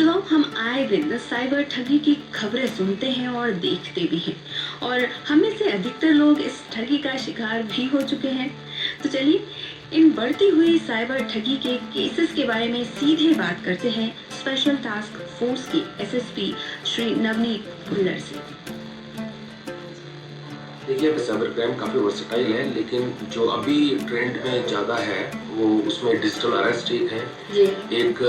दोस्तों, हम आए दिन साइबर ठगी की खबरें सुनते हैं और देखते भी हैं, और हम में से अधिकतर लोग इस ठगी का शिकार भी हो चुके हैं। तो चलिए इन बढ़ती हुई साइबर ठगी के केसेस के बारे में सीधे बात करते हैं स्पेशल टास्क फोर्स की एसएसपी श्री नवनीत भुल्लर से। देखिए, साइबर क्राइम काफ़ी वर्सेटाइल है, लेकिन जो अभी ट्रेंड में ज़्यादा है वो उसमें डिजिटल अरेस्ट एक है, एक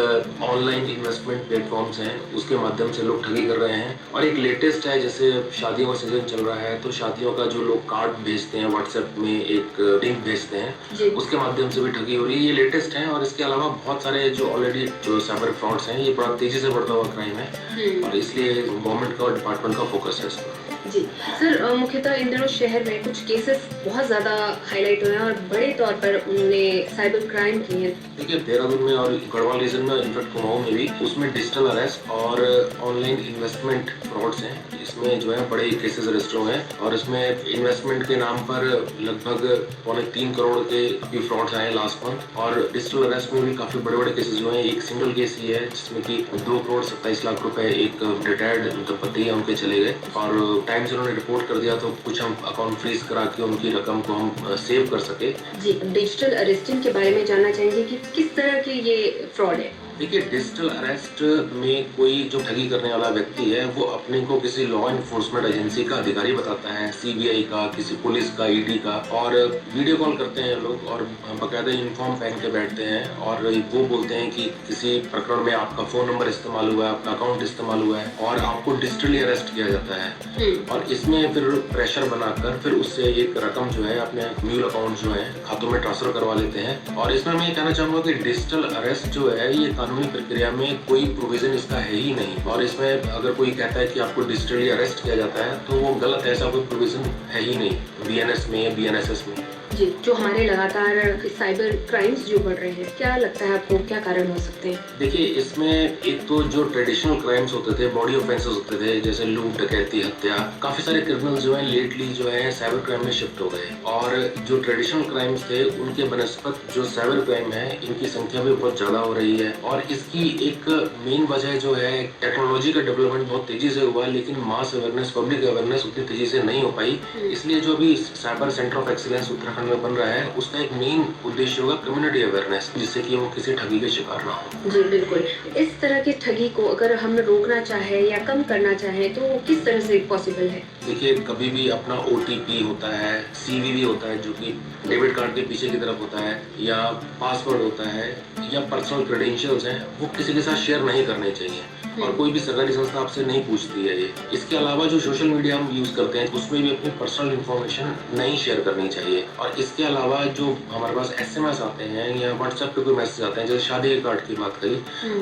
ऑनलाइन इन्वेस्टमेंट प्लेटफॉर्म्स हैं, उसके माध्यम से लोग ठगी कर रहे हैं, और एक लेटेस्ट है, जैसे शादियों का सीजन चल रहा है तो शादियों का जो लोग कार्ड भेजते हैं व्हाट्सएप में, एक लिंक भेजते हैं, उसके माध्यम से भी ठगी हो रही है। ये लेटेस्ट है, और इसके अलावा बहुत सारे जो ऑलरेडी जो साइबर फ्रॉड्स हैं, ये बड़ा तेजी से बढ़ता हुआ क्राइम है, और इसलिए गवर्नमेंट का और डिपार्टमेंट का फोकस है इस पर। जी सर, मुख्यतः इन दिनों शहर में कुछ केसेस बहुत ज्यादा हाईलाइट हुए हैं और बड़े तौर पर उन्होंने साइबर क्राइम किए हैं। देखिए, देहरादून में और गढ़वाल रीजन में, इनफैक्ट कुमाऊं में भी, उसमें डिजिटल अरेस्ट और ऑनलाइन इन्वेस्टमेंट फ्रॉड्स हैं। इसमें जो है बड़े केसेस रजिस्टर हुए हैं, और इसमें इन्वेस्टमेंट के नाम पर लगभग 3.25 करोड़ के अभी फ्रॉड्स आए लास्ट मंथ, और डिजिटल अरेस्ट में भी काफी बड़े बड़े केसेस हुए हैं। एक सिंगल केस ये है जिसमें कि 2 करोड़ 27 लाख रुपए एक रिटायर्ड दंपति है उनके चले गए, और टाइम से उन्होंने रिपोर्ट कर दिया तो कुछ हम अकाउंट फ्रीज करा के उनकी रकम को हम सेव कर सके। जी, डिजिटल अरेस्टिंग के बारे में जानना चाहेंगे कि किस तरह की ये फ्रॉड है। देखिए, डिजिटल अरेस्ट में कोई जो ठगी करने वाला व्यक्ति है वो अपने को किसी लॉ एनफोर्समेंट एजेंसी का अधिकारी बताता है, सीबीआई का, किसी पुलिस का, ईडी का, और वीडियो कॉल करते हैं लोग और बाकायदा यूनिफॉर्म पहन के बैठते हैं, और वो बोलते हैं कि किसी प्रकरण में आपका फोन नंबर इस्तेमाल हुआ है, आपका अकाउंट इस्तेमाल हुआ है, और आपको डिजिटली अरेस्ट किया जाता है। और इसमें फिर प्रेशर बनाकर फिर उससे एक रकम जो है अपने म्यूल अकाउंट जो है खातों में ट्रांसफर करवा लेते हैं। और इसमें मैं ये कहना चाहूंगा कि डिजिटल अरेस्ट जो है ये कानूनी प्रक्रिया में कोई प्रोविजन इसका है ही नहीं, और इसमें अगर कोई कहता है कि आपको डिजिटली अरेस्ट किया जाता है तो वो गलत है, ऐसा कोई प्रोविजन है ही नहीं बीएनएस में, बीएनएसएस में। जी, जो हमारे लगातार साइबर क्राइम्स जो बढ़ रहे हैं, क्या लगता है आपको, क्या कारण हो सकते हैं? देखिए, इसमें एक तो जो ट्रेडिशनल क्राइम्स होते थे, बॉडी ऑफेंसेस होते थे, जैसे लूट, डकैती, हत्या, काफी सारे क्रिमिनल्स जो हैं लेटली जो है साइबर क्राइम में शिफ्ट हो गए, और जो ट्रेडिशनल क्राइम्स थे उनके बनस्पत जो साइबर क्राइम है इनकी संख्या भी बहुत ज्यादा हो रही है। और इसकी एक मेन वजह जो है, टेक्नोलॉजी का डेवलपमेंट बहुत तेजी से हुआ, लेकिन मास अवेयरनेस, पब्लिक अवेयरनेस उतनी तेजी से नहीं हो पाई। इसलिए जो अभी cyber centre of excellence Uttarakhand में बन रहा है, उसका एक मेन उद्देश्य होगा कम्युनिटी अवेयरनेस, जिससे कि वो किसी ठगी के शिकार ना हो। जी बिल्कुल। इस तरह की ठगी को अगर हम रोकना चाहे या कम करना चाहे तो किस तरह से पॉसिबल है? देखिए, कभी भी अपना OTP होता है, CVV होता है जो कि डेबिट कार्ड के पीछे की तरफ होता है, या पासवर्ड होता है, या पर्सनल क्रेडेंशियल्स हैं, वो किसी के साथ शेयर नहीं करने चाहिए, और कोई भी सरकारी संस्था आपसे नहीं पूछती है ये। इसके अलावा जो सोशल मीडिया हम यूज करते हैं उसमें भी अपनी पर्सनल इन्फॉर्मेशन नहीं शेयर करनी चाहिए। और इसके अलावा जो हमारे पास SMS आते हैं या व्हाट्सएप पे कोई मैसेज आते हैं, जैसे शादी के कार्ड की बात करी,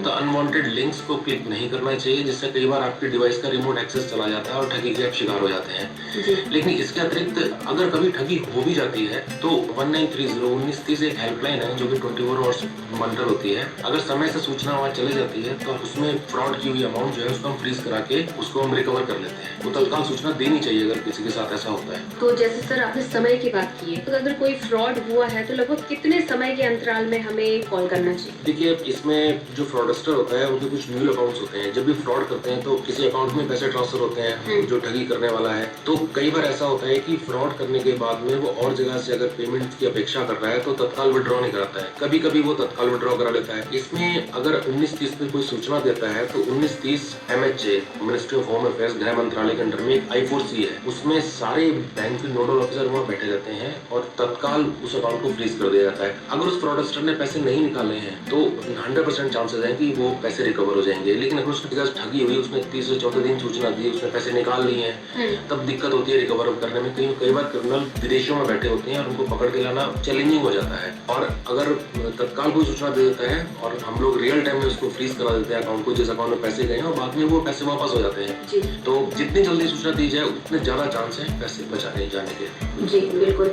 तो अनवांटेड लिंक्स को क्लिक नहीं करना चाहिए, जिससे कई बार आपके डिवाइस का रिमोट एक्सेस चला जाता है और ठगी के आप शिकार हो जाते हैं। लेकिन इसके अतिरिक्त अगर कभी ठगी हो भी जाती है तो 1930 एक हेल्पलाइन है जो कि 24 आवर्स मॉनिटर होती है। अगर समय से सूचना वहाँ चली जाती है तो उसमें फ्रॉड की हुई अमाउंट जो है उसको हम फ्रीज करा के उसको हम रिकवर कर लेते हैं। तो तत्काल सूचना देनी चाहिए अगर किसी के साथ ऐसा होता है। तो जैसे सर आपने समय की बात की है, तो अगर कोई फ्रॉड हुआ है तो लगभग कितने समय के अंतराल में हमें कॉल करना चाहिए? देखिए, इसमें जो फ्रॉडस्टर होता है उनके कुछ म्यूल अकाउंट्स होते हैं। जब भी फ्रॉड करते हैं तो किसी अकाउंट में पैसे ट्रांसफर होते हैं जो ठगी करने वाला है। तो कई बार ऐसा होता है कि फ्रॉड करने के बाद में वो और जगह से अगर पेमेंट की अपेक्षा कर रहा है तो तत्काल विड्रॉ नहीं कराता है, कभी कभी वो तत्काल विड्रॉ करा लेता है। इसमें अगर 1930 में कोई सूचना देता है तो 1930 MHA, ministry of home affairs, गृह मंत्रालय के अंडर में एक I4C है, उसमें सारे बैंक के नोडल ऑफिसर वहाँ बैठे रहते हैं और तत्काल उस अकाउंट को फ्रीज कर दिया जाता है। अगर उस फ्रॉडस्टर ने पैसे नहीं निकाले हैं तो 100% चांसेस है कि वो पैसे रिकवर हो जाएंगे। लेकिन अगर उसके पास ठगी हुई, उसने 30 से 14 दिन सूचना दी, उसने पैसे निकाल लिए हैं, तब दिक्कत होती है रिकवर करने में। कई बार क्रिमिनल विदेशों में बैठे होते हैं और उनको पकड़ के लाना चैलेंजिंग हो जाता है। और अगर तत्काल कोई सूचना दे देता है और हम लोग रियल टाइम में उसको फ्रीज करा देते हैं अकाउंट को, जिस अकाउंट में पैसे गए हैं, और बाद में वो पैसे वापस हो जाते हैं। तो जितनी जल्दी सूचना दी जाए उतने ज्यादा चांस है पैसे बचाने जाने के। जी बिल्कुल।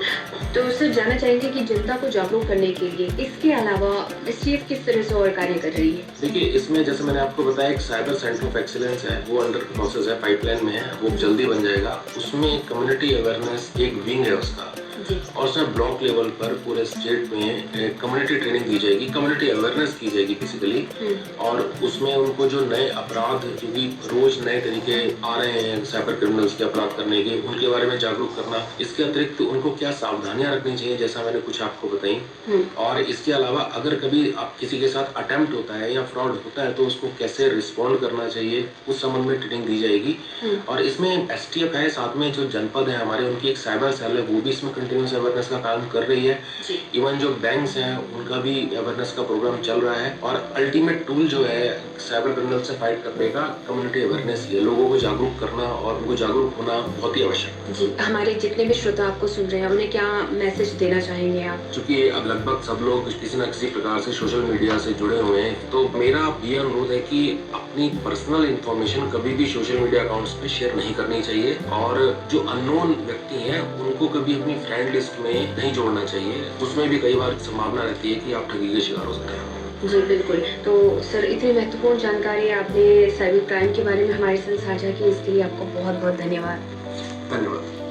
तो सर जानना चाहेंगे कि जनता को जागरूक करने के लिए इसके अलावा STF किस तरह से और कार्य कर रही है? देखिए, इसमें जैसे मैंने आपको बताया एक साइबर सेंटर ऑफ एक्सीलेंस है, वो अंडर प्रोसेस है, पाइपलाइन में है, वो जल्दी बन जाएगा। उसमें कम्युनिटी अवेयरनेस एक विंग है उसका, जी। और उसमें ब्लॉक लेवल पर पूरे स्टेट में कम्युनिटी ट्रेनिंग दी जाएगी, कम्युनिटी अवेयरनेस की जाएगी बेसिकली। और उसमें उनको जो नए अपराध, क्योंकि रोज नए तरीके आ रहे हैं साइबर क्रिमिनल्स के अपराध करने के, उनके बारे में जागरूक करना। इसके अतिरिक्त उनको क्या सावधानियां रखनी चाहिए, जैसा मैंने कुछ आपको बताई। और इसके अलावा अगर कभी आप किसी के साथ अटेम्प्ट होता है या फ्रॉड होता है तो उसको कैसे रिस्पॉन्ड करना चाहिए, उस संबंध में ट्रेनिंग दी जाएगी। और इसमें एसटीएफ है, साथ में जो जनपद है हमारे, उनकी एक साइबर सेल है, वो भी इसमें कंटिन्यूस अवेयरनेस का काम कर रही है। इवन जो बैंक्स हैं उनका भी अवेयरनेस का प्रोग्राम चल रहा है। और अल्टीमेट टूल जो है साइबर क्रिमिनल से फाइट करने का कम्युनिटी अवेयरनेस है, लोगों को जागरूक करना और उनको जागरूक होना बहुत ही आवश्यक है। जी, हमारे जितने भी श्रोता आपको सुन रहे हैं उन्हें क्या मैसेज देना चाहेंगे आप? चूंकि अब लगभग सब लोग किसी न किसी प्रकार से सोशल मीडिया से जुड़े हुए हैं, तो मेरा ये अनुरोध है कि अपनी पर्सनल इंफॉर्मेशन कभी भी सोशल मीडिया अकाउंट्स पे शेयर नहीं करनी चाहिए। और जो अननोन व्यक्ति हैं उनको कभी अपनी फ्रेंड लिस्ट में नहीं जोड़ना चाहिए। उसमें भी कई बार संभावना रहती है कि आप ठगी के शिकार हो सकते हैं। जी बिल्कुल। तो सर, इतनी महत्वपूर्ण जानकारी आपने साइबर क्राइम के बारे में हमारे साथ साझा की, इसके लिए आपको बहुत बहुत धन्यवाद। धन्यवाद।